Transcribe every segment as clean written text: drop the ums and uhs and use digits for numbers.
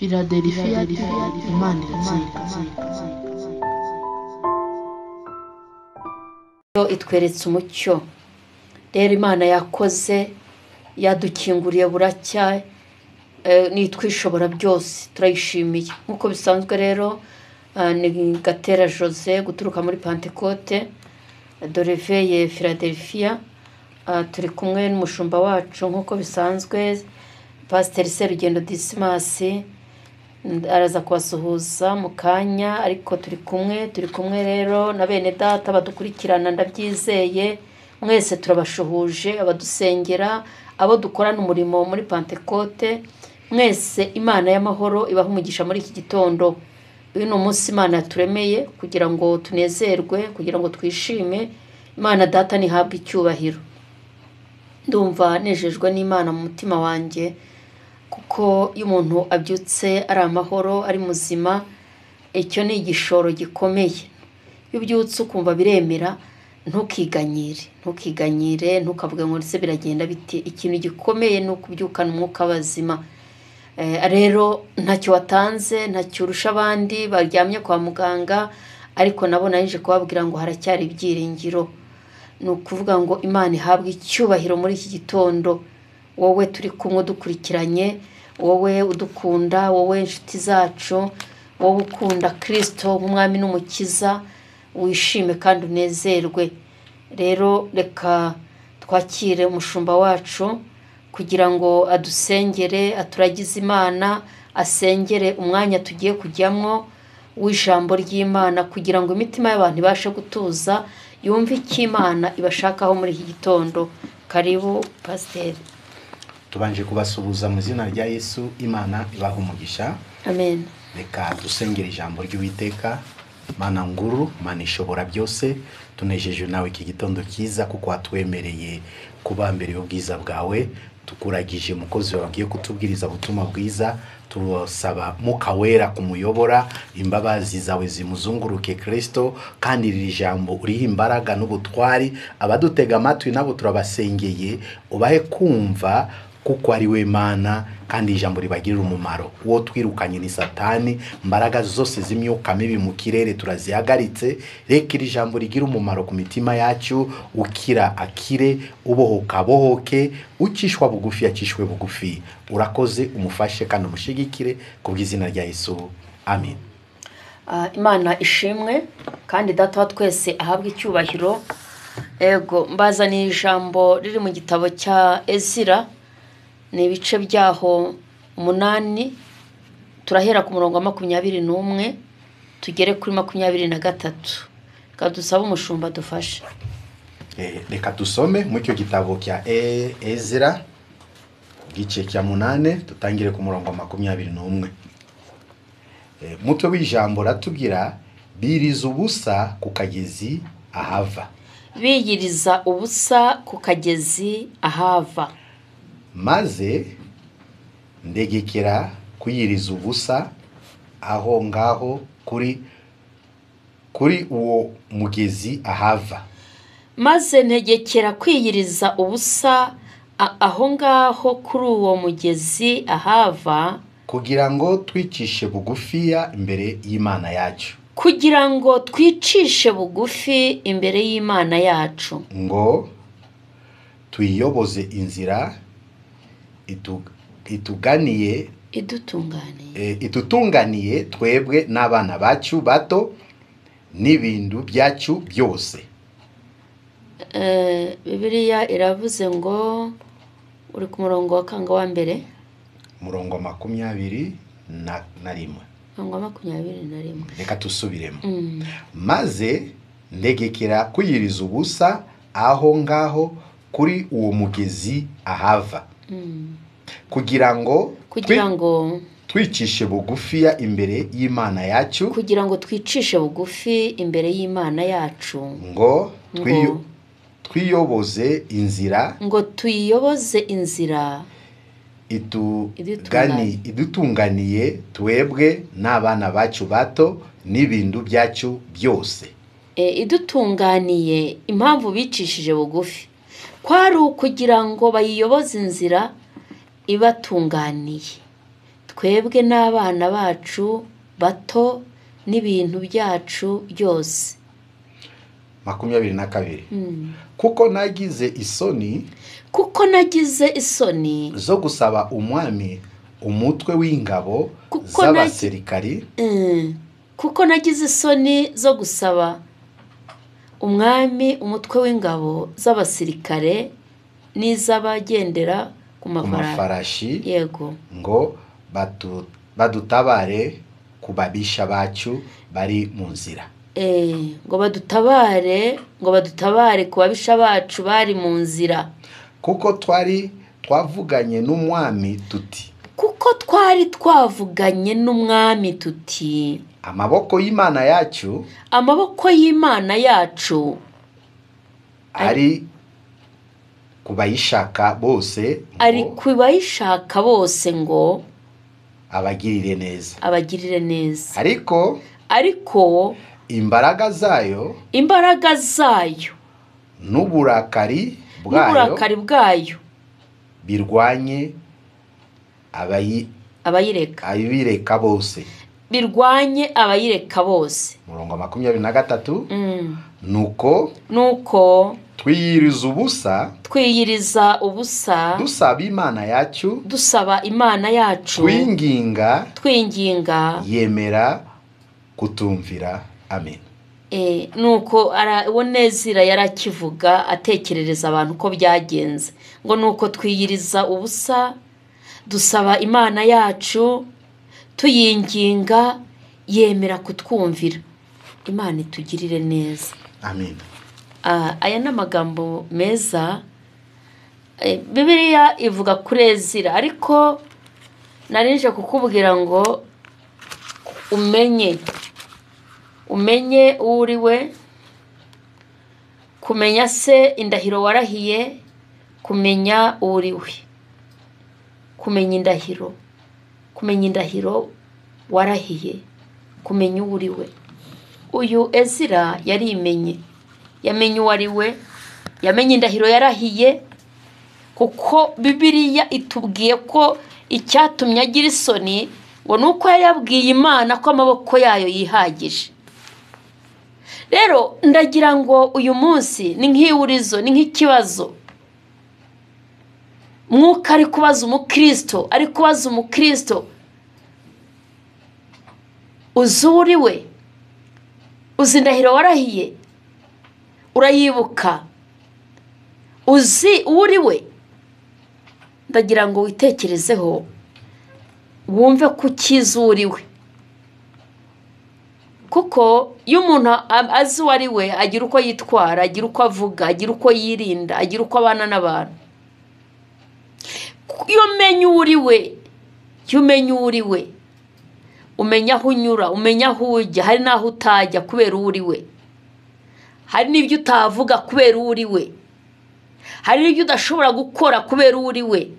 Philadelphia Imana iratsinda. Itweretse umucyo rero Imana yakoze yadukinguriye buracya nitwishobora byose turayishimiye nkuko bisanzwe rero ni Gatera Jose guturuka muri Pentecote Doreveye Philadelphia turi kumwe n'umushumba wacu nkuko bisanzwe Pastor Serugendo Dismas araza kubasuhuza mu kanya ariko turi kumwe rero na bene data badukurikirana ndabyizeye mwese turabashuhuje abadusengera abo dukorana umurimo muri Pentecote mwese Imana y'amahoro ibaha umugisha muri iki gitondo. Uyu ni umunsi Imana yaturemeye kugira ngo tunezerwe kugira ngo twishime. Imana data nihabwe icyubahiro. Ndumva nejejwe n'Imana mu mutima wanjye kuko iyo umuntu abyutse ari amahoro ari muzima icyo ni igishoro gikomeye. Iyo ubyutse ukumva biremera ntukiganyire ntukavuga ngo ese biragenda biti. Ikintu gikomeye ni ukubyukana umwuka w'abazima. Rero ntacyo watanze ntacyo urusha abandi baryamye kwa muganga ariko nabo naje kubabwira ngo haracyari ibyiringiro. Ni ukuvuga ngo Imana ihabwe icyubahiro muri iki gitondo. Wowe turi kumwe dukurikiranye, wowe udukunda, wowe inshuti zacu, wowe ukunda Kristo nk'umwami n'umukiza, wishime kandi unezerwe. Rero reka twakire umushumba wacu kugira ngo adusengere aturagize Imana, asengere umwanya tugiye kujyamwo w'ijambo ry'Imana kugira ngo imitima y'abantu ibashe gutuza yumve icyo Imana ibashakaho muri iki gitondo. Karibu Pastor. Tubanje kubasuhuza mu izina rya Yesu. Imana ibaha umugisha. Amen. Reka dusengere ijambo ry'Uwiteka. Mana nguru, Mana ishobora byose, tunejeje nawe iki gitondo cyiza kuko watwemereye kuba mbere y'ubwiza bwawe. Tukuragije mukozi wagiye kutubwiriza ubutumwa bwiza, turasaba Mwuka Wera kumuyobora, imbabazi zawe zimuzunguruke Kristo, kandi iri jambo uriho imbaraga n'ubutwari. Abadutega amatwi nabo turabasengeye ubahe kumva kuko ari we Mana kandi ijambo ribagirira umumaro. Uwo twirukanye ni Satani, mbaraga zose z'imyuka mibi mu kirere turazihagaritse. Reka iri jambo rigira umumaro ku mitima yacu, ukira akire, ubohoka abohoke, ukishwa bugufi akishwe bugufi. Urakoze, umufashe kandi umushigikire kubw'izina rya Yesu. Amen. Imana ishimwe kandi data wa twese ahabwe icyubahiro. Ego mbazaniye ijambo riri mu gitabo cya Ezira, ni ibice byaho 8, turahera ku murongo wa 21 tugere kuri 23. Kadusaba umushumba dufashe. Reka dusome mu cyo gitabo cya Ezira gice cya 8 tutangire ku murongo wa 21. Mutwe w'ijambo ratubwira biriza ubusa ku kagezi ahava. Biyiriza ubusa ku kagezi ahava. Maze ndegekera kuyiriza ubusa aho ngaho kuri uwo mugezi ahava. Maze ntegekera kwiyiriza ubusa aho ngaho kuri uwo mugezi ahava, kugira ngo twicishe bugufiya imbere y'Imana yacu. Kugira ngo twicishe bugufi imbere y'Imana yacu, ngo tuyiyoboze inzira itutunganiye twebwe n'abana bacu bato n'ibintu byacu byose. Bibiliya iravuze ngo uri ku murongo wa kanga wa mbere, murongo 21. Reka tusubiremo. Maze ndegekera kuyiriza ubusa aho ngaho kuri uwo mugezi ahava, kugira ngo twicishe bugufiya imbere y'Imana yacu. Kugira ngo twicishe bugufi imbere y'Imana yacu, ngo twiyoboze inzira, idutunganiye twebwe n'abana bacu bato n'ibintu byacu byose. Idutunganiye. Impamvu bicishije bugufi kwari ukugira ngo bayiyoboze inzira ibatunganiye. twebwe n'abana bacu bato n'ibintu byacu byose. 22. Kuko nagize isoni zo gusaba umwami umutwe w'ingabo z'abasirikari. Kuko nagize isoni zo gusaba umwami umutwe w'ingabo z'abasirikare n'iz'abagendera ku mafarashi. Yego. Ngo badutabare ku babisha bacu bari mu nzira. Ngo badutabare ku babisha bacu bari mu nzira. Kuko twavuganye n'umwami tuti amaboko y'Imana yacu ari kubayishaka bose ngo abagirire neza. Ariko imbaraga zayo n'uburakari bwayo birwanye abayireka bose. Murongo 23. Nuko twiyiriza ubusa dusaba Imana yacu twinginga yemera kutumvira. Amen. Nuko Ezira yarakivuga atekerereza abantu ko byagenze, ngo nuko twiyiriza ubusa dusaba Imana yacu tuyinginga yemera kutwumvira. Imana itugirire neza. Amen. Aya n'amagambo meza. Bibiliya ivuga kuri Ezira, ariko narinje kukubwira ngo umenye uri we, kumenya se indahiro warahiye, kumenya uri we, kumenya indahiro warahiye, kumenya uri we. Uyu Ezira yamenye uwari we, yamenye indahiro yarahiye, kuko Bibiliya itubwiye ko icyatumye agira isoni ngo nuko yabwiye Imana ko amaboko yayo yihagije. Rero ndagira ngo uyu munsi ni nk'iwurizo, ni nk'ikibazo Mwuka ari kubaza umukristo, uzi uri we, uzi indahiro warahiye, urayibuka, uzi uri we. Ndagira ngo witekerezeho wumve ko ukizi uri we, kuko iyo umuntu azi uwari we agira uko yitwara, agira uko avuga, agira uko yirinda, agira uko abana n'abantu. Iyo umenya uri we, umenya aho unyura, umenya aho ujya, hari n'aho utajya kubera uri we, hari n'ibyo utavuga kubera uri we, hari n'ibyo udashobora gukora kubera uri we,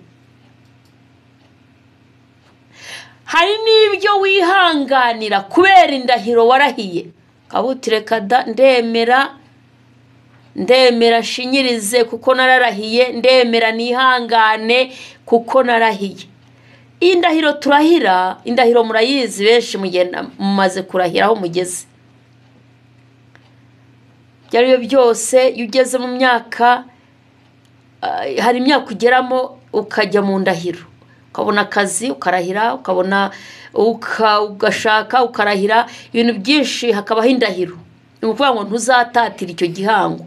hari n'ibyo wihanganira kubera indahiro warahiye. Kabutireka ndemera shinyirize kuko nararahiye, ndemera nihangane kuko narahiye. Indahiro turahira, indahiro murayizi benshi mugenda mumaze kurahira aho mugeze. Byari byose iyo ugeze mu myaka, hari imyaka ugeramo ukajya mu ndahiro, ukabona akazi ukarahira, ukabona ugashaka ukarahira, ibintu byinshi hakabaho indahiro. Ni ukuvuga ngo ntuzatatira icyo gihango.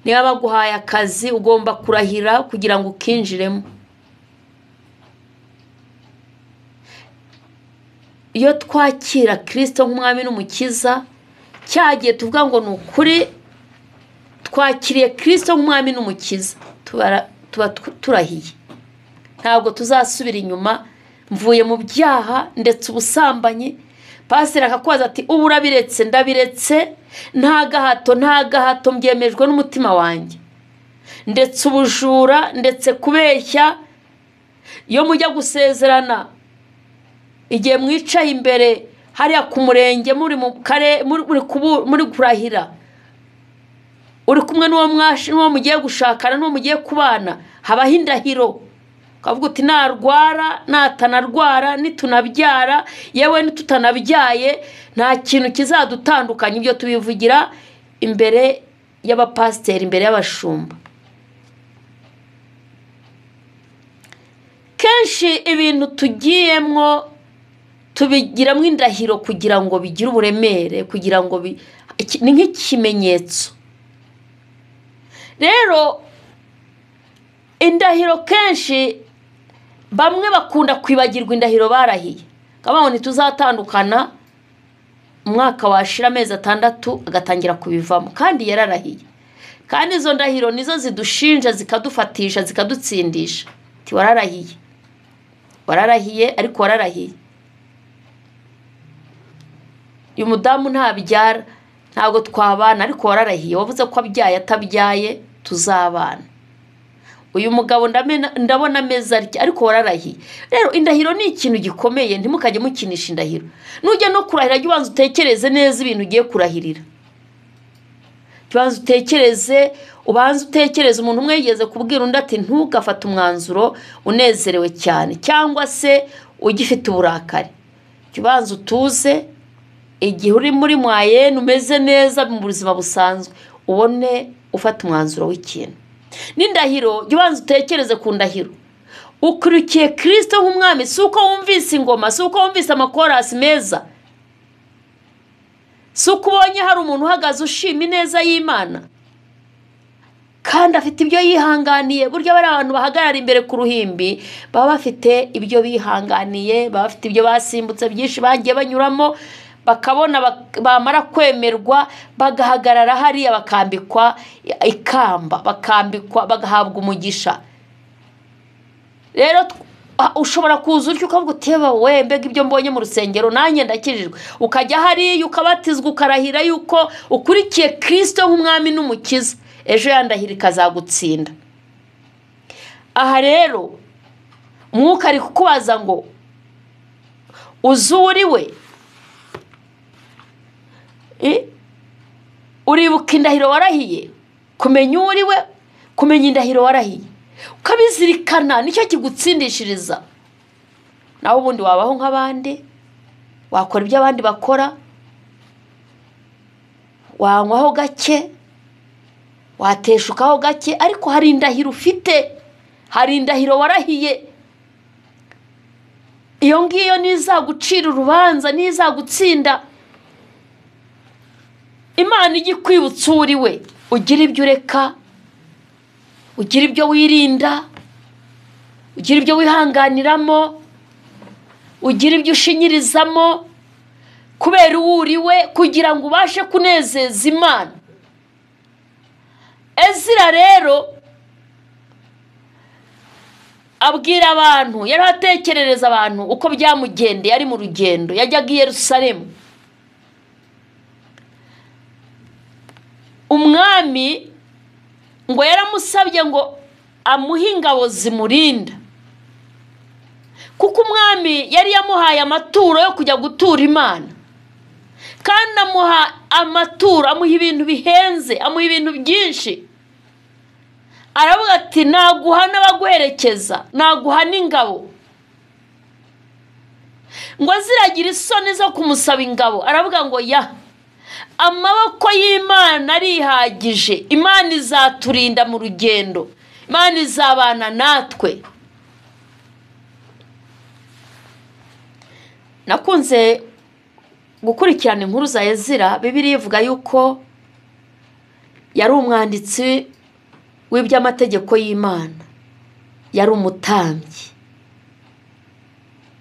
Niba baguhaye akazi ugomba kurahira kugira ngo ukinjiremo. Iyo twakira Kristo nk'umwami n'umukiza, cyagiye tuvuga ngo ni ukuri twakiriye Kristo nk'umwami n'umukiza, tuba turahiye. Ntabwo tuzasubira inyuma, mvuye mu byaha ndetse ubusambanyi. Pastor akakubaza ati ubu urabiretse? Ndabiretse, nta gahato mbyemejwe n'umutima wanjye. Ndetse ubujura, ndetse kubeshya. Iyo mujya gusezerana, igihe mwicaye imbere hariya ku murenge muri kurahira, uri kumwe n'uwo mugiye gushakana, n'uwo mugiye kubana, habaho indahiro. ukavuga uti narwara natanarwara nitunabyara yewe nitutanabyaye nta kintu kizadutandukanya. Ibyo tubivugira imbere y'abapasiteri, imbere y'abashumba. Kenshi ibintu tugiyemo tubigiramo indahiro kugira ngo bigire uburemere, kugira ngo ni nk'ikimenyetso. Rero indahiro kenshi bamwe bakunda kwibagirwa indahiro barahiye. Kabaho ntituzatandukana, umwaka washira amezi 6 agatangira kubivamo, kandi yararahiye. Kandi izo ndahiro nizo zidushinja, zikadufatisha, zikadutsindisha. Ti wararahiye, wararahiye, ariko wararahiye. Uyu mudamu ntabyara, ntabwo twabana, ariko wararahiye. Wavuze ko abyaye atabyaye tuzabana. Uyu mugabo ndabona ameza ariko wararahiye. Rero indahiro ni ikintu gikomeye, ntimukajye mukinisha indahiro. Nujya no kurahira jya ubanza utekereze neza ibintu ugiye kurahirira. Ubanza utekereze umuntu umwe yigeze kubwira undi ati ntugafate umwanzuro unezerewe cyane cyangwa se ugifite uburakari. Ubanza utuze, igihe uri muri mwayene umeze neza mu buzima busanzwe, ubone ufata umwanzuro w'ikintu. N'indahiro jya ubanza utekereze ku ndahiro. Ukurikiye Kristo nk'umwami, si uko wumvise ingoma, si uko wumvise amakorasi meza, si uko ubonye hari umuntu uhagaze ushima ineza y'Imana kandi afite ibyo yihanganiye. Burya bari abantu bahagarara imbere ku ruhimbi baba bafite ibyo bihanganiye, baba bafite ibyo basimbutse byinshi bagiye banyuramo, bakabona bamara kwemerwa bagahagarara hariya bakambikwa ikamba, bakambikwa bagahabwa umugisha. Rero ushobora kuza utyo ukavuga uti we mbega ibyo mbonye mu rusengero nanjye ndakijijwe. Ukajya hariya ukabatizwa, ukarahira yuko ukurikiye Kristo nk'umwami n'umukiza. Ejo yandahira ikazagutsinda. Aha rero Mwuka ari kukubaza ngo uzuriwe, uribuka indahiro warahiye, kumenya uriwe, kumenya indahiro warahiye, ukabizirikana, nicyo kigutsindishiriza. Naho ubundi wabaho nk'abandi, wakora ibyo abandi bakora, wanywaho gake, wateshukaho gake, ariko hari indahiro ufite, hari indahiro warahiye. Iyo ngiyo nizagucira urubanza, nizagutsinda. Imana igikwibutsa uriwe, ugira ibyo ureka, ugira ibyo wirinda, ugira ibyo wihanganiramo, ugira ibyo ushinyirizamo, kubera uwuriwe, kugira ngo ubashe kunezeza Imana. Ezira rero abwira abantu, yaratekerereza abantu uko byamugendeye ari mu rugendo. Yajyaga i Yerusalemu. Umwami ngo yaramusabye ngo amuhe ingabo zimurinda, kuko umwami yari yamuhaye amaturo yo kujya gutura Imana, kandi amuha amaturo, amuha ibintu bihenze, amuha ibintu byinshi. Aravuga ati naguha n'abaguherekeza, naguha n'ingabo. Ngo ziragira isoni zo kumusaba ingabo. Aravuga ngo amaboko y'Imana arihagije, Imana izaturinda mu rugendo, Imana izabana natwe. Nakunze gukurikirana inkuru za Ezira. Bibiliya ivuga yuko yari umwanditsi w'iby'amategeko y'Imana, yari umutambyi,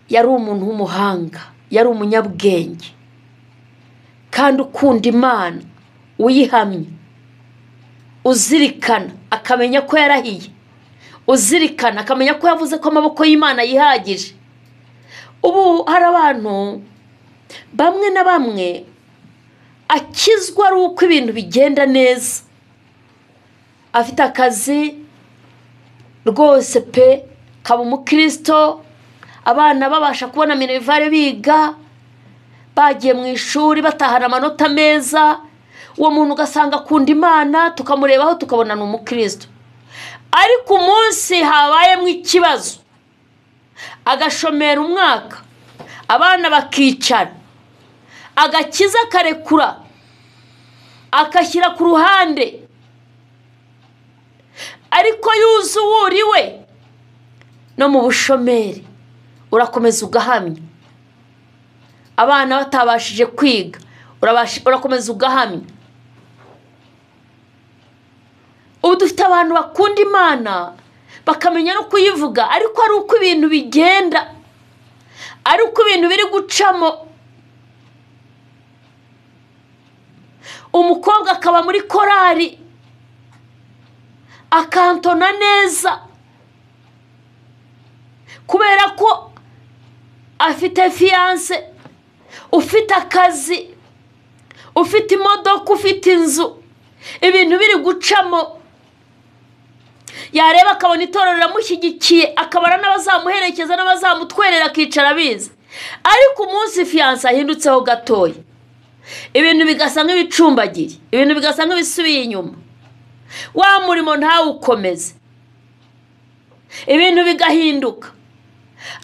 yari umuntu w'umuhanga, yari umunyabwenge kandi ukunda Imana, uyihamye, uzirikana akamenya ko yarahiye, uzirikana akamenya ko yavuze ko amaboko y'Imana yihagije. Ubu hari abantu bamwe na bamwe akizwa ari uko ibintu bigenda neza, afite akazi rwose pe, kaba umukristo, abana babasha kubona minerivare biga, bagiye mu ishuri batahana amanota meza. Uwo muntu ugasanga akunda Imana, tukamurebaho tukabona ni umukristo. Ariko umunsi habayemo ikibazo, agashomera umwaka, abana bakicara, agakiza karekura, akashyira ku ruhande, ariko yuzu wuriwe no mu bushomeri urakomeza ugahamya. Abana batabashije kwiga urakomeza ugahamya. Ubu dufite abantu bakunda Imana bakamenya no kuyivuga, ariko ari uko ibintu bigenda, ari uko ibintu biri gucamo. Umukobwa akaba muri korari akantona neza kubera ko afite fiance, ufite akazi, ufite imodoka, ufite inzu, ibintu biri gucamo. Yareba akabona itorero riramushyigikiye, akabara n'abazamuherekeza n'abazamutwerera akicara bize, ariko umunsi fiance ahindutseho gatoya, ibintu bigasa nk'ibicumbagiye, ibintu bigasa nk'ibisubiye inyuma, wa murimo ntawukomeze, ibintu bigahinduka,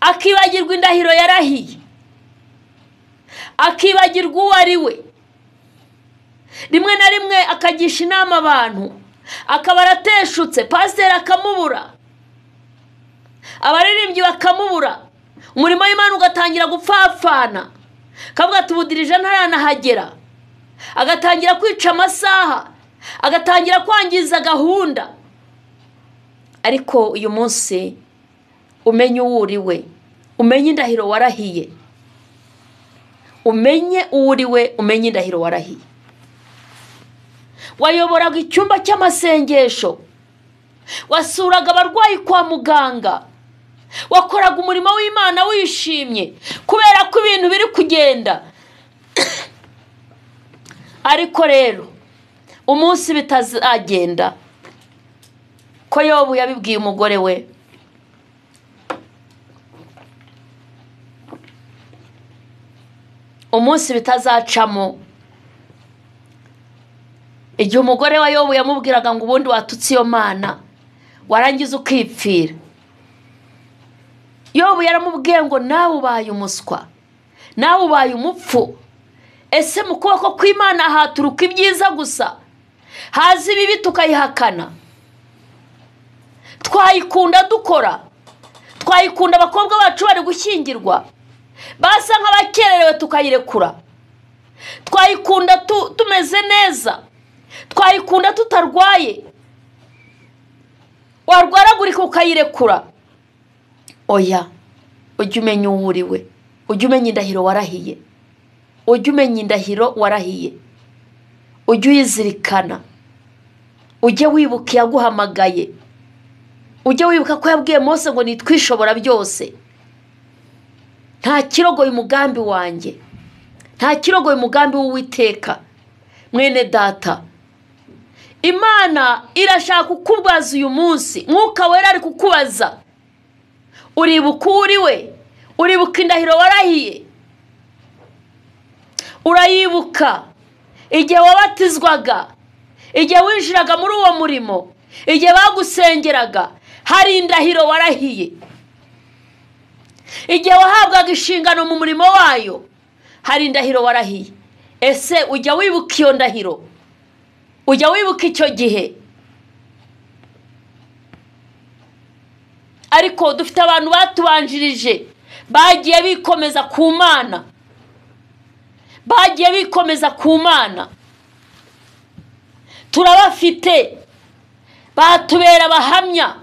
akibagirwa indahiro yarahiye, akibagirwa uwo ari we. Rimwe na rimwe akagisha inama abantu, akaba arateshutse, pasiteri akamubura, abaririmbyi bakamubura, umurimo w'Imana ugatangira gupfapfana, kavuga ati ubudirije ntaranahagera, agatangira kwica amasaha, agatangira kwangiza gahunda. Ariko uyu munsi umenye uwo uriwe, umenye indahiro warahiye, umenye uwo uriwe, umenye indahiro warahiye. Wayoboraga icyumba cy'amasengesho, wasuraga abarwayi kwa muganga, wakoraga umurimo w'Imana wishimye kubera ko ibintu biri kugenda. Ariko rero umunsi bitazagenda, ko Yobu yabibwiye umugore we, umunsi bitazacamo, igihe umugore wa Yobu yamubwiraga ngo ubundi watutse iyo Mana warangiza ukipfira, Yobu yaramubwiye ngo nawe ubaye umuswa, nawe ubaye umupfu. Ese mu kuboko kw'Imana haturuka ibyiza gusa, haza ibibi tukayihakana? Twayikunda dukora, twayikunda abakobwa bacu bari gushyingirwa basa nk'abakererewe tukayirekura, twayikunda tumeze neza, twayikunda tutarwaye, warwaragurika ukayirekura. Oya, ujye umenya uwo uriwe, ujye umenya indahiro warahiye, ujye umenya indahiro warahiye, ujye uyizirikana, ujye wibuka yaguhamagaye, ujye wibuka ko yabwiye Mose ngo nitwishobora byose. Nta kirogoye umugambi wanjye, nta kirogoye umugambi w'Uwiteka. Mwene data, Imana irashaka kukubaza uyu munsi, Mwuka Wera ari kukubaza, uribuka uwo uriwe, uribuka indahiro warahiye, urayibuka igihe wabatizwaga, igihe winjiraga muri uwo murimo, igihe bagusengeraga, hari indahiro warahiye. Igihe wahabwaga inshingano mu murimo wayo, hari indahiro warahiye. Ese ujya wibuka iyo ndahiro? Ujya wibuka icyo gihe? Ariko dufite abantu batubanjirije bagiye bikomeza ku Mana, bagiye bikomeza ku Mana, turabafite, batubera abahamya.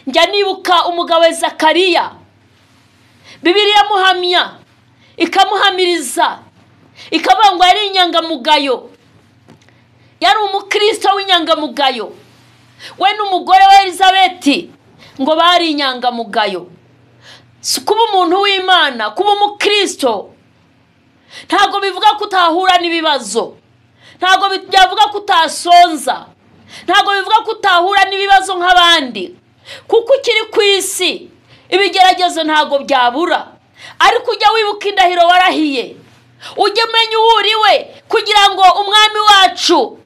Njya nibuka umugabo Zakariya, Bibiliya muhamya ikamuhamiriza, ikavuga ngo yari inyangamugayo, yari umukristo w'inyangamugayo. We n'umugore wa Elizabeti ngo bari inyangamugayo. Kuba umuntu w'Imana, kuba umukristo, ntago bivuga ko utahura n'ibibazo, ntago byavuga ko utasonza, ntago bivuga ko utahura n'ibibazo nk'abandi, kuko ukiri ku isi ibigeragezo ntago byabura. Ariko ujya wibuka indahiro warahiye, ujye umenya uwo uriwe, kugira ngo umwami wacu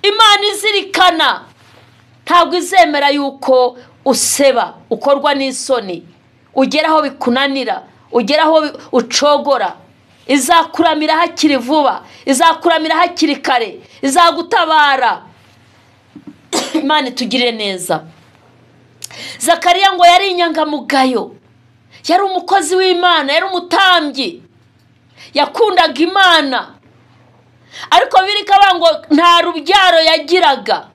Imana izirikana ntabwo izemera yuko useba, ukorwa n'isoni, ugeraho bikunanira, ugeraho ucogora, izakuramira hakiri vuba, izakuramira hakiri kare, izagutabara. Imana itugirire neza. Zakariya ngo yari inyangamugayo, yari umukozi w'Imana, yari umutambyi, yakundaga Imana, ariko birikaba ngo nta rubyaro yagiraga,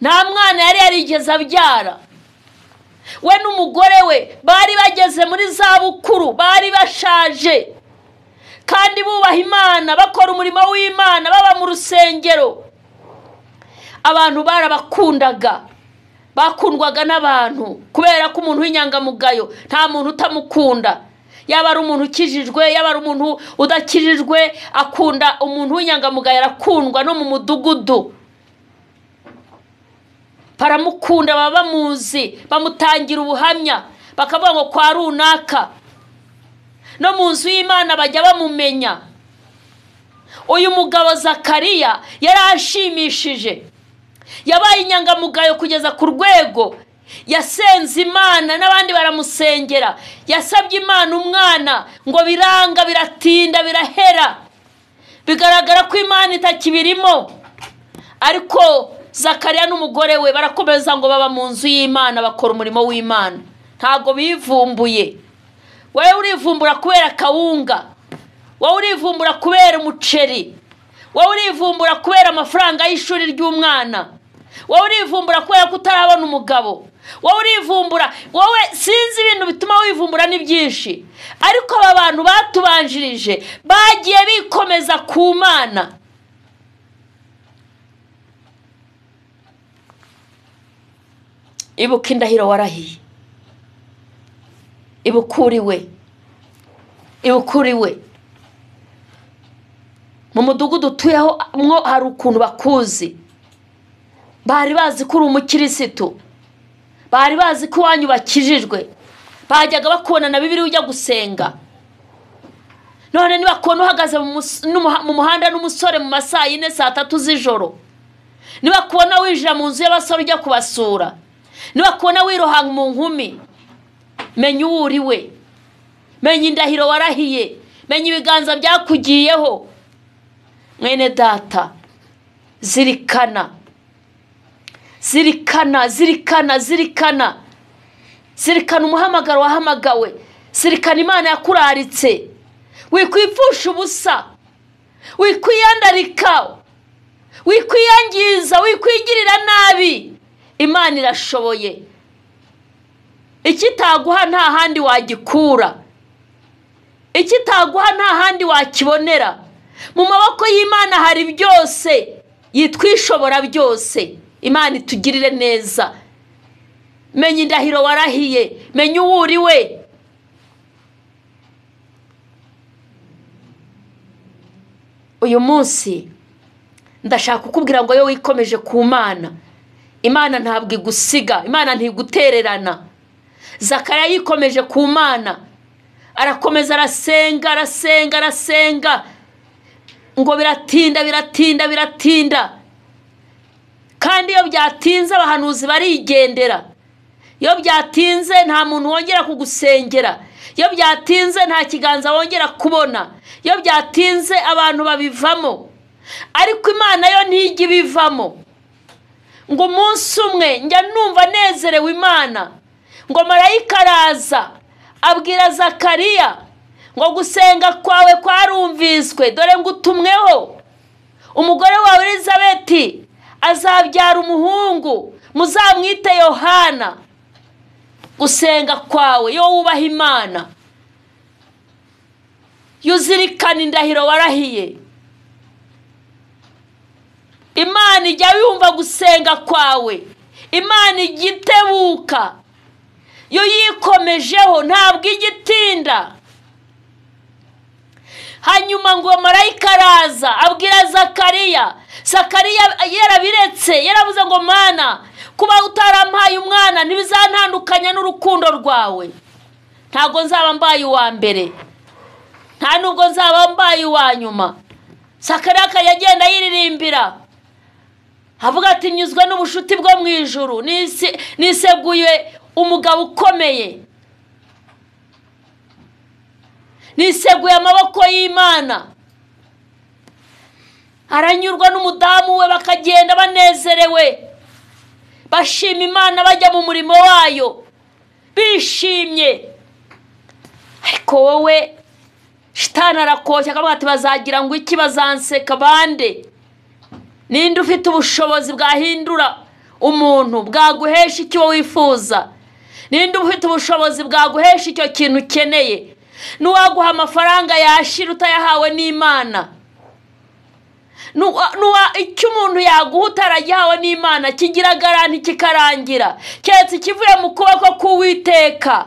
nta mwana yari yarigeze abyara. We n'umugore we bari bageze muri za bukuru, bari bashaje, kandi bubaha Imana, bakora umurimo w'Imana, baba mu rusengero. Abantu barabakundaga, bakundwaga n'abantu, kubera ko umuntu w'inyangamugayo nta muntu utamukunda. Yaba ari umuntu ukijijwe, yaba ari umuntu udakijijwe, akunda umuntu w'inyangamugayo, arakundwa no mu mudugudu. Baramukunda, baba bamuzi, bamutangira ubuhamya, bakavuga ngo kwa runaka. No mu nzu y'Imana bajya bamumenya. Uyu mugabo Zakariya yarashimishije, yabaye inyangamugayo kugeza ku rwego yasenze Imana, n'abandi baramusengera. Yasabye Imana umwana, ngo biranga, biratinda, birahera, bigaragara ko Imana itakibirimo. Ariko Zakariya n'umugore we barakomeza ngo baba mu nzu y'Imana, bakora umurimo w'Imana. Ntago bivumbuye. Wowe urivumbura kubera kawunga, wowe urivumbura kubera umuceri, wowe urivumbura kubera amafaranga y'ishuri ry'umwana, wowe urivumbura kubera kutarabona umugabo, wowe urivumbura, wowe sinzi ibintu bituma wivumbura ni byinshi. Ariko aba bantu batubanjirije bagiye bikomeza ku Mana. Ibuka indahiro warahiye, ibukuriwe, ibukuriwe. Mu mudugudu utuyeho mwo hari ukuntu bakuzi, bari bazi ko uri umukirisitu, bari bazi ko iwanyu bakijijwe, bajyaga bakubona na Bibiliya ujya gusenga. None niba kubona uhagaze mu muhanda n'umusore mu masaha 4 saa 3 z'ijoro, niba kubona winjira mu nzu y'abasore ujya kubasura, niba kubona wirohanga mu nkumi, menya uwo uriwe, menya indahiro warahiye, menya ibiganza byakugiyeho. Mwene data, zirikana, zirikana, zirikana, zirikana, zirikana umuhamagaro wahamagawe, zirikana Imana yakuraritse. Wikwipfusha ubusa, wikwiyandarika, wikwiyangiza, wikwigirira nabi. Imana irashoboye. Ikitaguha nta handi wagikura, ikitaguha nta handi wakibonera. Mu maboko y'Imana hari byose, yitwishobora byose. Imana itugirire neza. Menya indahiro warahiye, menya uwo uriwe. Uyu munsi ndashaka kukubwira ngo yo wikomeje ku Mana, Imana ntabwo igusiga, Imana ntigutererana. Zakariya yikomeje ku Mana, arakomeza arasenga, arasenga, arasenga, ngo biratinda, biratinda, biratinda. Kandi iyo byatinze abahanuzi barigendera, iyo byatinze nta muntu wongera kugusengera, iyo byatinze nta kiganza wongera kubona, iyo byatinze abantu babivamo. Ariko Imana yo ntijya ibivamo. Ngo umunsi umwe njya numva nezerewe Imana, ngo marayika araza abwira Zakariya ngo gusenga kwawe kwarumviswe, dore ngo utumweho, umugore wawe Elizabeti azabyara umuhungu, muzamwite Yohana. Gusenga kwawe, yo wubaha Imana, yuzirikana indahiro warahiye. Imana ijya yumva gusenga kwawe, Imana igitebuka, yo yikomejeho ntabwo igitinda. Hanyuma ngo marayika araza abwira Zakariya. Zakariya yarabiretse, yaravuze ngo Mana, kuba utarampaye umwana ntibizantandukanya n'urukundo rwawe. Ntago nzaba mbaye uwa mbere, nta nubwo nzaba mbaye uwa nyuma. Zakariya yagenda yiririmbira avuga ati nyuzwe n'ubushuti bwo mu ijuru, niseguye umugabo ukomeye, niseguye amaboko y'Imana. Aranyurwa n'umudamu we, bakagenda banezerewe, bashima Imana, bajya mu murimo wayo bishimye. Ariko wowe shitani arakoshya akavuga ati bazagira ngo iki, bazanseka bande? Ninde ufite ubushobozi bwahindura umuntu, bwaguhesha icyo wifuza? Ninde ufite ubushobozi bwaguhesha icyo kintu ukeneye? Nuwaguha amafaranga yashira utayahawe n'Imana? Icyo umuntu yaguha utaragihawe n'Imana kigira garanti kikarangira, keretse kivuye mu kuboko k'Uwiteka.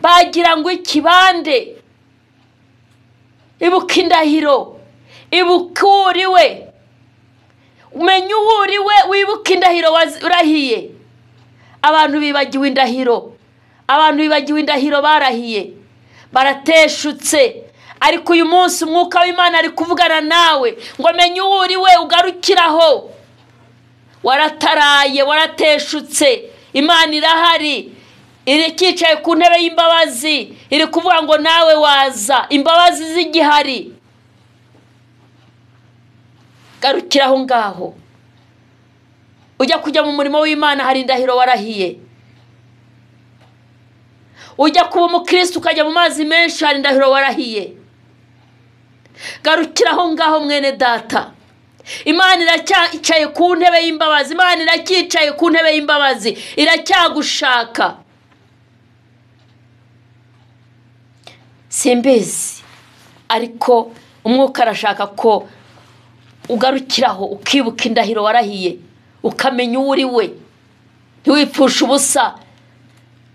Bagira ngo ikibande? Ibuka indahiro, ibuka uriwe, umenye uhuriwe, wibuka indahiro urahiye. Abantu bibagiwe indahiro, abantu bibagiwe indahiro barahiye, barateshutse. Ariko uyu munsi umwuka w'Imana ari kuvugana nawe ngo menye uhuriwe, ugarukiraho. Warataraye, warateshutse, Imana irahari, iri kicaye ku ntebe y'imbabazi, iri kuvuga ngo nawe waza, imbabazi z'igihari. Garukiraho ngaho, ujya kujya mu murimo w'Imana, hari indahiro warahiye. Ujya kuba umukristo ukajya mu mazi menshi, hari indahiro warahiye. Garukiraho ngaho mwene data. Imana iracyicaye ku ntebe y'imbabazi, Imana iracyicaye ku ntebe y'imbabazi, iracyagushaka. Simbizi, ariko umwuka arashaka ko ugarukiraho, ukibuka indahiro warahiye, ukamenya uri we. Ntiwipfushe ubusa,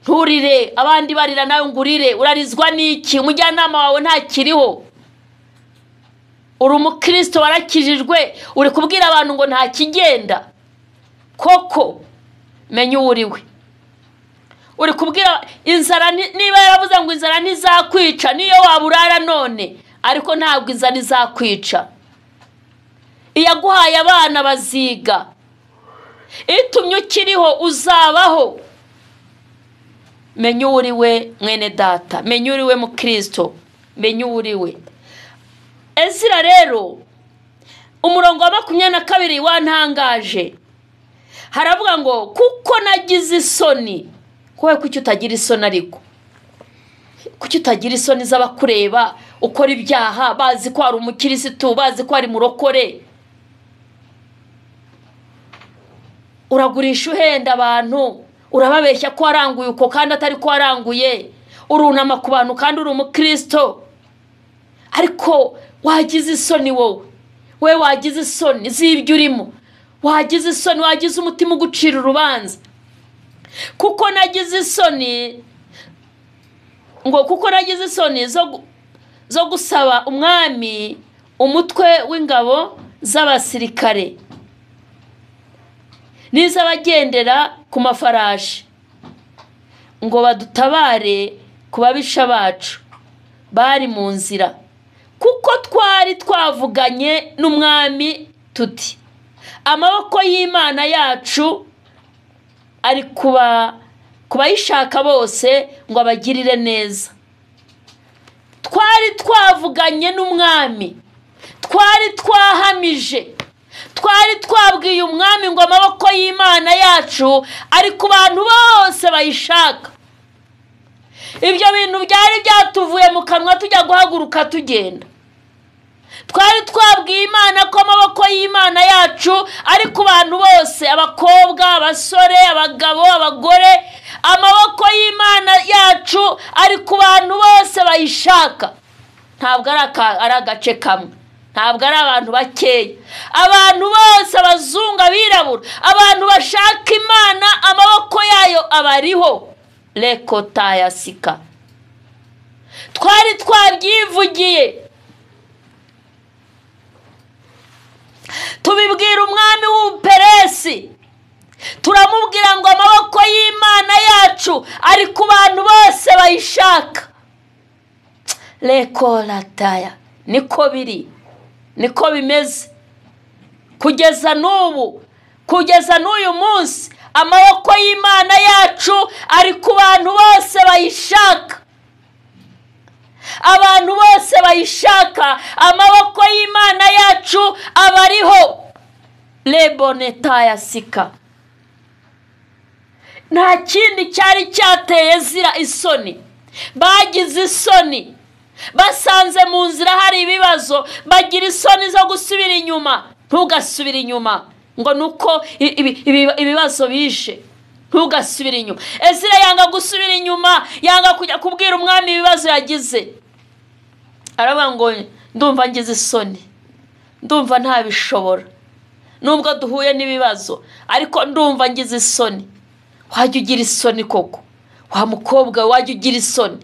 nturire abandi barira nawe ngurire. Urarizwa n'iki? Umujyanama wawe ntakiriho. Uri umukristo warakijijwe, uri kubwira abantu ngo nta kigenda. Koko menya uri we. Uri kubwira inzara, niba yaravuze ngo inzara ntizakwica, niyo waburara none, ariko ntabwo inzara izakwica. Iyaguhaye abana baziga, itumye ukiriho uzabaho. Menya uri we mwene data, menya uri we mukristo, menya uri we. Ezira rero umurongo wa 22 wantangaje. Haravuga ngo kuko nagize isoni. Kowe kuki utagira isoni? Ariko kuki utagira isoni z'abakureba ukora ibyaha, bazi ko ari umukirisitu, bazi ko ari murokore? Uragurisha uhenda abantu, urababeshya ko waranguye uko kandi atari ko waranguye, urunama ku bantu kandi uri umukristo. Ariko wagize isoni wowe, we wagize isoni z'ibyo urimo, wagize isoni, wagize umutima ugucira urubanza. Kuko nagize isoni, ngo kuko nagize isoni zo gusaba umwami umutwe w'ingabo z'abasirikare n'iz'abagendera ku mafarashi, ngo badutabare ku babisha bacu bari mu nzira. Kuko twari twavuganye n'umwami tuti amaboko y'Imana yacu ari kubayishaka bose ngo abagirire neza. Twari twavuganye n'umwami, twari twahamije, twari twabwiye umwami ngo amaboko y'Imana yacu ari ku bantu bose bayishaka. Ibyo bintu byari byatuvuye mu kanwa tujya guhaguruka tugenda. Twari twabwiye Imana ko amaboko y'Imana yacu ari ku bantu bose, abakobwa, abasore, abagabo, abagore. Amaboko y'Imana yacu ari ku bantu bose bayishaka. Ntabwo ari agace kamwe, ntabwo ari abantu bakeya. Abantu bose, abazungu, abirabura, abantu bashaka Imana, amaboko yayo abariho. Lekotaya sika. Twari twabyivugiye, tubibwira umwami w'Ubuperesi, turamubwira ngo amaboko y'Imana yacu ari ku bantu bose bayishaka. Lekolataya, niko biri, niko bimeze. kugeza n'ubu, kugeza n'uyu munsi amaboko y'Imana yacu ari ku bantu bose bayishaka. Abantu bose bayishaka amaboko y'Imana yacu abariho. Leboneta ya sika. Nta kindi cyari cyateye Ezira isoni. Bagize isoni, basanze mu nzira hari ibibazo, bagira isoni zo gusubira inyuma. Ntugasubire inyuma ngo nuko ibibazo bishe, ntugasubire inyuma. Ezira yanga gusubira inyuma, yanga kujya kubwira umwami ibibazo yagize. Aravuga ngo ndumva ngize isoni, ndumva ntabishobora, nubwo duhuye n'ibibazo ariko ndumva ngize isoni. Wajya ugira isoni koko? Wa mukobwa wajya ugira isoni?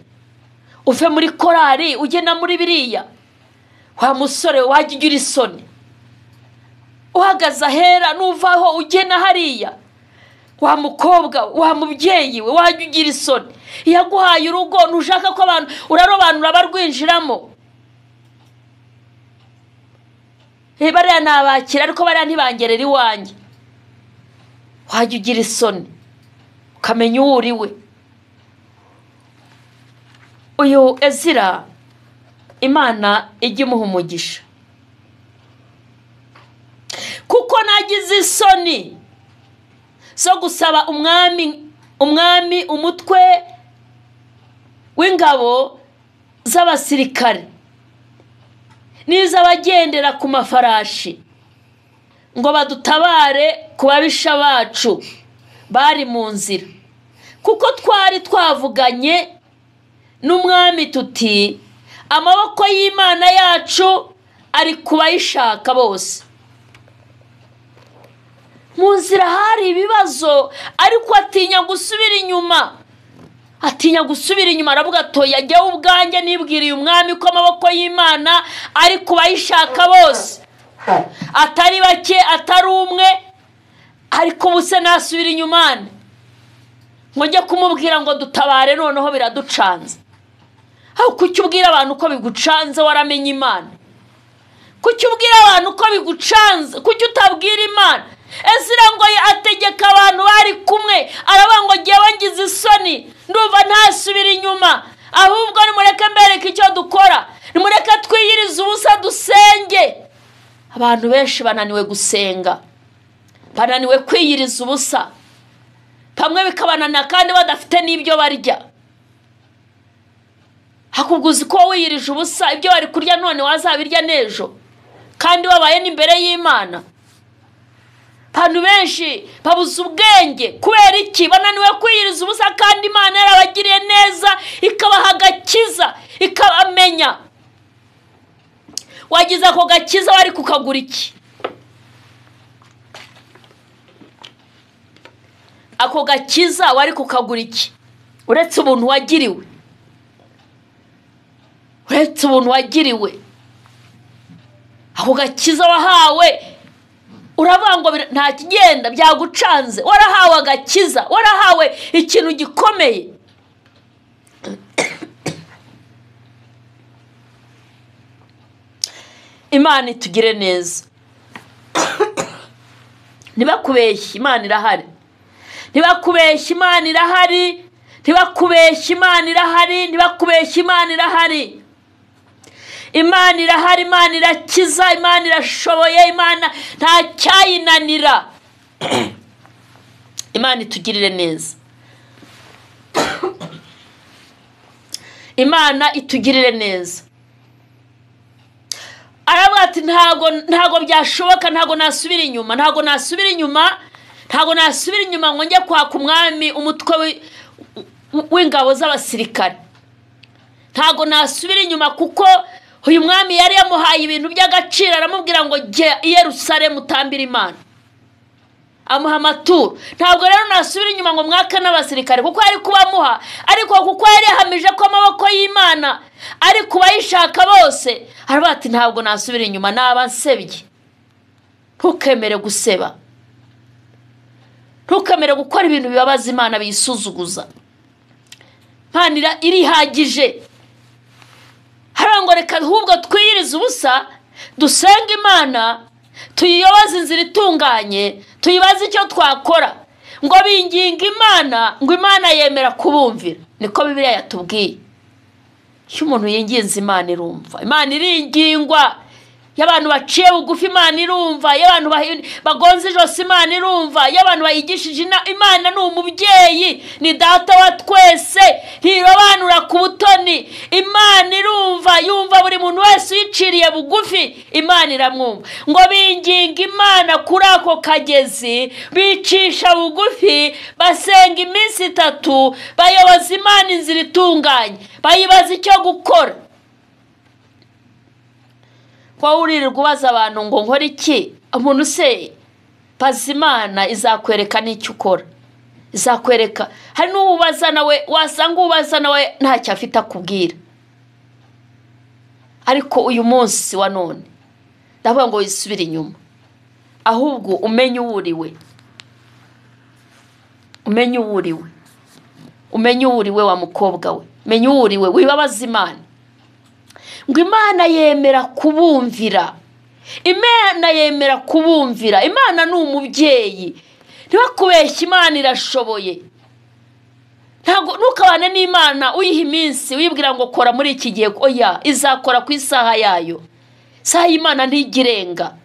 Uve muri korari ugena muri biriya? Wa musore wajya ugira isoni? Uhagaze ahera nuvaho ugena hariya? Wa mukobwa, wa mubyeyi we wajya ugira isoni? Yaguhaye urugo ntushaka ko abantu urarobanura barwinjiramo. Bariya nabakira ariko bariya ntibangerera iwanjye. Wajya ugira isoni ukamenya uwo uri we. Uyu Ezira Imana ijya imuha umugisha, kuko nagize isoni zo gusaba umwami umutwe w'ingabo z'abasirikare n'iz'abagendera ku mafarashi ngo badutabare ku babisha bacu bari mu nzira, kuko twari twavuganye n'umwami tuti amaboko y'Imana yacu ari kubayishaka bose. Mu nzira hari ibibazo ariko atinya gusubira inyuma, atinya gusubira inyuma. Aravuga atoya jya ubwanjye nibwiriye umwami ko amaboko y'Imana ari kubayishaka bose, atari bake atari umwe, ariko ubuse nasubira inyuma ngo njye kumubwira ngo dutabare noneho biraducanze. Aho kuki ubwira abantu ko bigucanze waramenye Imana? Kuki ubwira abantu ko bigucanze? Kuki utabwira Imana? Ezira ngo ategeka abantu bari kumwe, aravuga ngo jyewe ngize isoni, ndumva ntasubira inyuma, ahubwo nimureke mbereke icyo dukora, nimureke twiyirize ubusa dusenge. Abantu benshi bananiwe gusenga, bananiwe kwiyiriza ubusa, bamwe bikabanana kandi badafite n'ibyo barya. Hakuguzi ko wiyirije ubusa ibyo bari kurya none wazabirya nejo kandi wabaye n'imbere y'Imana. Abantu benshi babuze ubwenge kubera iki? Bananiwe kwiyiriza ubusa kandi Imana yarabagiriye neza, ikabaha agakiza, ikabamenya. Wagize ako gakiza wari kukagura iki? Ako gakiza wari kukagura iki uretse ubuntu wagiriwe? Uretse ubuntu wagiriwe, ako gakiza wahawe uravuga ngo nta kigenda byagucanze. Warahawe agakiza, warahawe ikintu gikomeye. Imana itugire neza. Ntibakubeshye Imana irahari, ntibakubeshye Imana irahari, ntibakubeshye Imana irahari, ntibakubeshye Imana irahari. Imana irahari, Imana irakiza, Imana irashoboye, Imana nta cyayinanira. Imana itugirire neza, Imana itugirire neza. Aravuga ati ntago byashoboka, ntago nasubira inyuma, ntago nasubira inyuma, ntago nasubira inyuma ngo njye kwaka umwami umutwe w'ingabo z'abasirikare. Ntago nasubira inyuma kuko uyu mwami yari yamuhaye ibintu by'agaciro, aramubwira ngo jye i Yerusalemu utambire Imana, amuha amaturo. Ntabwo rero nasubira inyuma ngo mwaka n'abasirikare kuko ari kubamuha, ariko kuko yari yahamije ko amaboko y'Imana ari kubayishaka bose. Aravuga ati ntabwo nasubira inyuma, naba nsebye. Ntukemere guseba, ntukemere gukora ibintu bibabaza Imana biyisuzuguza. Imana irihagije. Harango reka ahubwo twiyirize ubusa dusenga Imana tuyiyoboze inzira itunganye, tuyibaze icyo twakora. Ngo binginga Imana, ngo Imana yemera kubumvira. Niko Bibiliya yatubwiye. Iyo umuntu yinginze Imana irumva. Imana iringingwa. Y'abantu baciye bugufi Imana irumva, y'abantu bagonze ijosi Imana irumva, y'abantu bayigishije Imana ni umubyeyi, ni data wa twese, ntirobanura ku butoni. Imana irumva, yumva buri muntu wese uyiciriye bugufi, Imana iramwumva. Ngo binginga Imana kuri ako kagezi, bicisha bugufi, basenga iminsi 3, bayoboza Imana inzira itunganye, bayibaza icyo gukora. Kwa uririrwa ubaza abantu ngo nkora iki? Umuntu se pazi Imana izakwereka n'icyo ukora, izakwereka. Hari n'ubaza nawe, wasanga ubaza nawe ntacyo afite akubwira. Ariko uyu munsi wa none ndavuga ngo wisubire inyuma, ahubwo umenye uwuriwe, umenye uwuriwe, umenye uwuriwe wa mukobwa we, umenye uwuriwe, wibabaza Imana. Ngo Imana yemera kubumvira, Imana yemera kubumvira. Imana ni umubyeyi, ntibakubeshye, Imana irashoboye. Ntabwo nukabane n'Imana uyiha iminsi wibwira ngo kora muri iki gihe. Oya, izakora ku isaha yayo. Isaha y'Imana ntigirenga.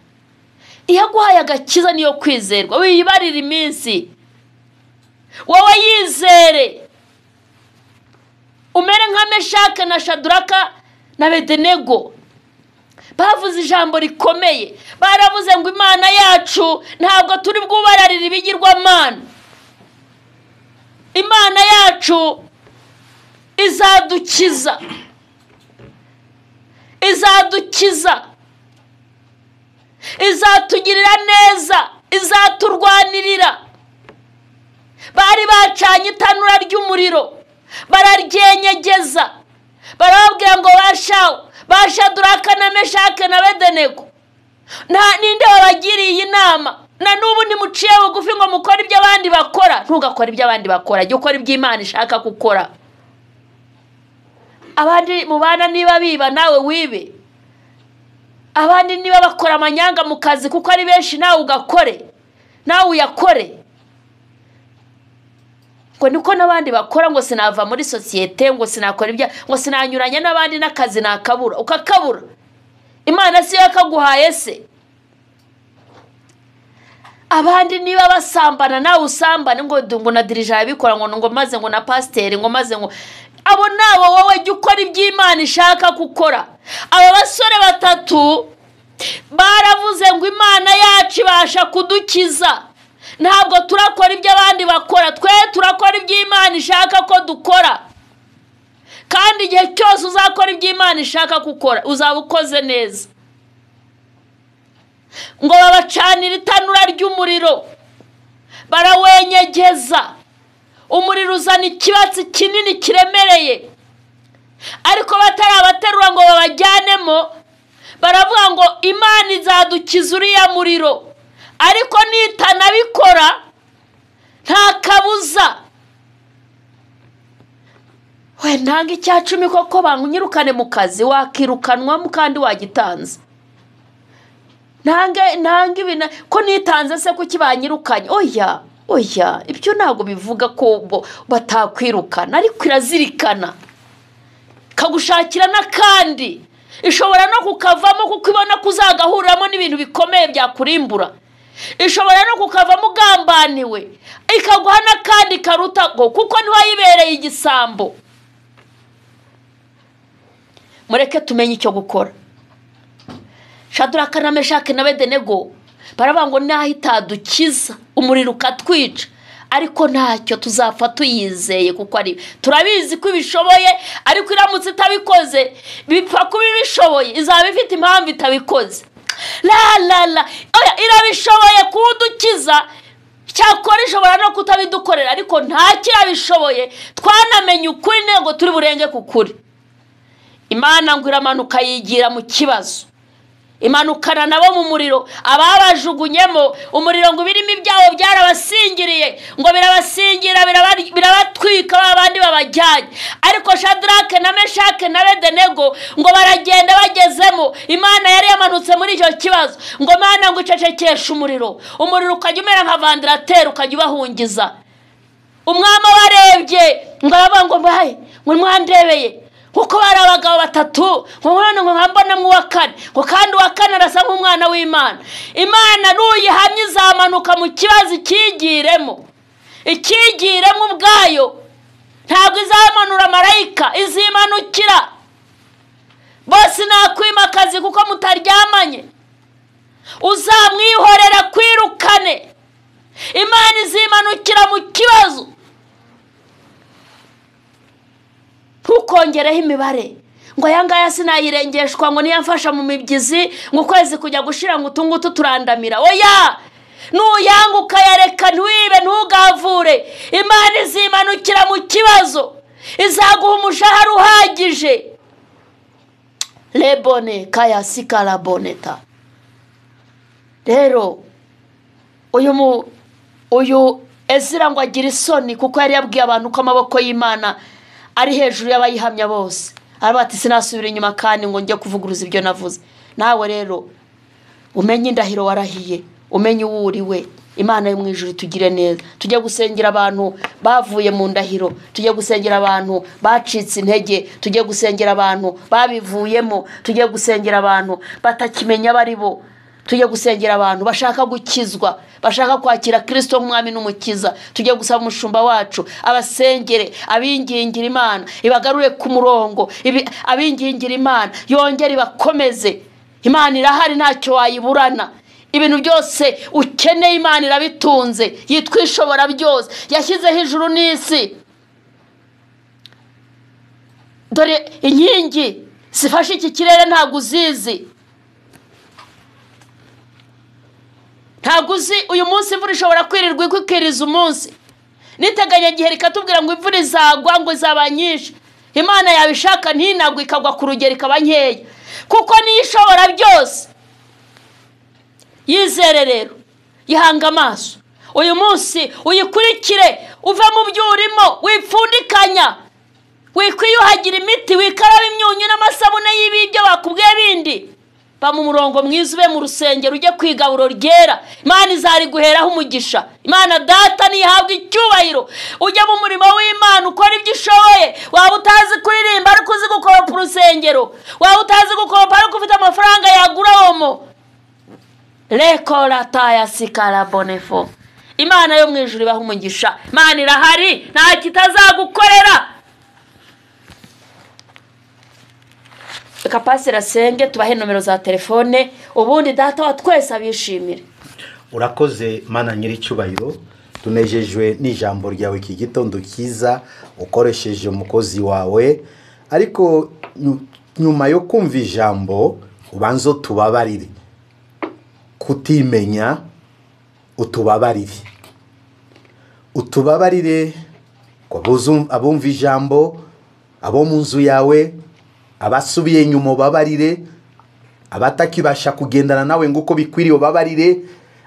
Iyaguhaye agakiza niyo kwizerwa, wiyibarira iminsi. Wowe yizere, umere nka Meshake na Shaduraka na Abedenego. Bavuze ijambo rikomeye, baravuze ngo Imana yacu ntabwo turi bwubararira ibigirwamana. Imana yacu izadukiza, izadukiza, izatugirira neza, izaturwanirira. Bari bacanye itanura ry'umuriro, bararyenyegeza, barababwira ngo Bashaduraka na Meshake na Abedenego, ninde wabagiriye inama? Na n'ubu ntimuciye bugufi ngo mukore ibyo abandi bakora. Ntugakore ibyo abandi bakora, jya ukora ibyo Imana ishaka gukora. Abandi mubana niba biba nawe wibe, abandi niba bakora amanyanga mu kazi kuko ari benshi nawe ugakore, nawe uyakore. Ngo niko n'abandi bakora, ngo sinava muri societe, ngo sinakora ibya, ngo sinanyuranya n'abandi n'akazi nakabura, ukakabura. Imana si yakaguhaye se? Abandi niba basambana nawe usambane, ngo na dirija yabikora, ngo maze ngo na pasiteri, ngo maze ngo abo nabo wowe jya ukora ibyo Imana ishaka gukora. Aba basore 3 baravuze ngo Imana yacu ibasha kudukiza. Ntabwo turakora ibyo abandi bakora, twe turakora ibyo Imana ishaka ko dukora. Kandi igihe cyose uzakora ibyo Imana ishaka gukora, uzaba ukoze neza. Ngo babacanira itanura ry'umuriro, barawenyegeza. Umuriro uzana ikibatsi kinini kiremereye, ariko batarabaterura ngo babajyanemo, baravuga ngo Imana izadukiza uriya muriro. Ariko nitanabikora nta kabuza, we ntanga icya 10 koko banyirukane mu kazi, wakirukanwa kandi wagitanze. Ntange ibina ko nitanze se kuki banyirukanye? Oya, ibyo ntago bivuga ko batakwirukana, ariko irazirikana kagushakira n'akandi. Ishobora no kukavamo kuko ibona kuzagahuramo n'ibintu bikomeye byakurimbura. Ishobora no kukavamo ugambaniwe, ikaguha n'akandi karuta ngo kuko ntiwayibereye igisambo. Mureke tumenye icyo gukora. Shaduraka na Meshake na Abedenego baravuga ngo nahitadukiza umuriro ukatwica, ariko ntacyo tuzapfa tuyizeye kuko ari turabizi ko ibishoboye, ariko iramutse itabikoze bipfa kuba ibishoboye, izaba ifite impamvu itabikoze. Oya, irabishoboye kudukiza, cyakora ishobora no kutabidukorera, ariko nta kirabishoboye. Twanamenye ukuri nego turi burenge kukuri. Imana ngo iramanuka yigira mu kibazo, imanukana nabo mu muriro, ababajugunyemo umuriro ngo birimo ibyawo byarabasingiriye, ngo birabasingira birabatwika abandi babajyanye. ariko Shadrake na Meshake na Abedenego ngo baragenda bagezemo, Imana yari yamanutse muri icyo kibazo ngo Mana ngo icecekeshe umuriro ukajya umera nka vandarateri ukajya ubahungiza. Umwami warebye ngo aravuga ngo mbaye ngo mwandebeye kuko bari abagabo batatu ngo nkambona mu wa kane ngo kandi uwa kane arasa nk'umwana w'Imana. Imana nuyihamye izamanuka mu kibazo ikigiremo ubwayo, ntabwo izamanura marayika, izimanukira. Bose nakwimakazi kuko mutaryamanye, uzamwihorera kwirukane. Imana izimanukira mu kibazo, ntukongereho imibare ngo ayangaya sinayirengeshwa ngo niyamfasha mu mibyizi ngo ukwezi kujya gushira ngo utungutu turandamira. Oya, nuyanguka yareka ntiwibe ntugavure. Imana izimanukira mu kibazo, izaguha umushahara uhagije. Lebone kaya sikala boneta. Rero uyu Ezira ngo agira isoni kuko yari yabwiye abantu ko amaboko y'Imana ari hejuru y'abayihamya bose. Arabati sinasubira inyuma kandi ngo njye kuvuguruza ibyo navuze. Nawe rero umenye indahiro warahiye, umenye uwuriwe. Imana yo mu ijuru tugire neza. Tujye gusengera abantu bavuye mu ndahiro, tujye gusengera abantu bacitse intege, tujye gusengera abantu babivuyemo, tujye gusengera abantu batakimenya bari bo, tujye gusengera abantu bashaka gukizwa, bashaka kwakira Kristo nk'umwami n'umukiza. Tujye gusaba umushumba wacu abasengere, abingingira Imana ibagarure ku murongo, abingingira Imana yongere ibakomeze. Imana irahari, ntacyo wayiburana. Ibintu byose ukeneye Imana irabitunze, yitwa ishobora byose, yashyizeho ijuru n'isi. Dore inkingi zifashe iki kirere ntabwo uzizi, ntabwo uzi uyu munsi imvura ishobora kwirirwa ikukiriza umunsi, niteganya gihe rikatubwira ngo imvura izagwa ngo izaba nyinshi. Imana yabishaka ntinagwe ikagwa ku rugero ikaba nkeya, kuko niyo ishobora byose. Yizere rero, yihanga amaso uyu munsi, uyikurikire, uve mu byo urimo, wipfundikanya, wikwiyuhagira imiti, wikaraba imyunyu n'amasabune y'ibyo bakubwiye bindi. Ba mu murongo mwiza, ube mu rusengero, ujye kwigaburo ryera. Imana izari guheraho umugisha. Imana data nihabwa icyubahiro. Ujye mu murimo w'Imana ukora ibyo ushoboye. Waba utazi kuririmba ariko uzi gukoropa urusengero, waba utazi gukoropa ariko ufite amafaranga yagura omo. Lekora taya sikala bonefo. Imana yo mu ijuru ibaha umugisha. Imana irahari, nta kitazagukorera. Reka pasira senge tubahe nomero za telefone, ubundi data wa twese abishimire. Urakoze Mana nyiricyubahiro, tunejejwe n'ijambo ryawe iki gitondo kiza ukoresheje umukozi wawe. Ariko nyuma yo kumva ijambo ubanzo tubabarire kutimenya, utubabarire ko abumva ijambo, abo mu nzu yawe, abasubiye nyuma babarire, abatakibasha kugendana nawe nguko bikwiriye babarire,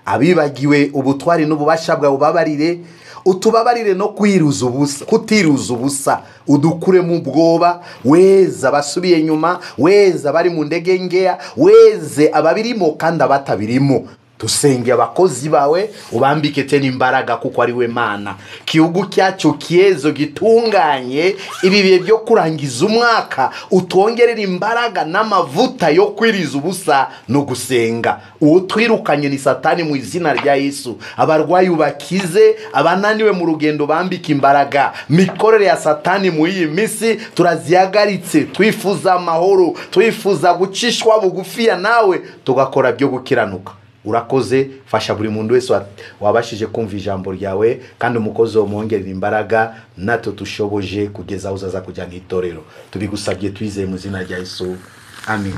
abibagiwe ubutwari n'ububasha bwawe babarire. Utubabarire no kwiruza ubusa, kutiruza ubusa, udukure mu bwoba, weza basubiye nyuma, weza bari mu ndege ngeya, weze ababirimo kandi abatabirimo. Tusenge abakozi bawe, ubambike tena imbaraga kuko ari we Mana. Kihugu cyacu kiezo gitunganye, ibi bihe byo kurangiza umwaka, utwongerera imbaraga n'amavuta yo kwiriza ubusa no gusenga. Uwo twirukanye ni Satani mu izina rya Yesu. Abarwayi ubakize, abananiwe mu rugendo bambike imbaraga. Mikorere ya Satani mu iyi misi turaziyagaritse, twifuza amahoro, twifuza gucishwa bugufiya nawe, tugakora byo gukiranuka. Urakoze, fasha buri muntu wese wabashije kumva ijambo ryawe, kandi umukozi wo mwongerera imbaraga, nato tushoboje kugeza uzaza kujyana itorero. Tubigusabye twizeye mu izina rya Yesu, amen.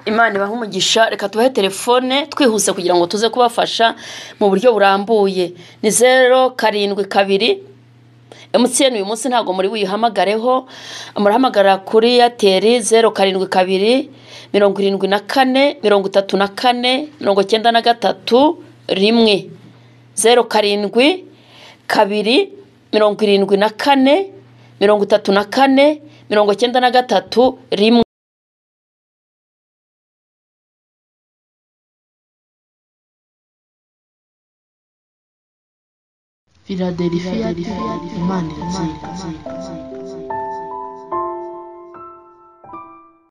Imana ibaha umugisha. Reka tubahe telefone twihuse kugira ngo tuze kubafasha mu buryo burambuye. Ni 072. MTN uyu munsi ntago muri wihamagareho, murahamagara kuri Airtel 072 74 34 93 1 072 74 34 93 rimwe. Philadelphia, Imana iratsinda.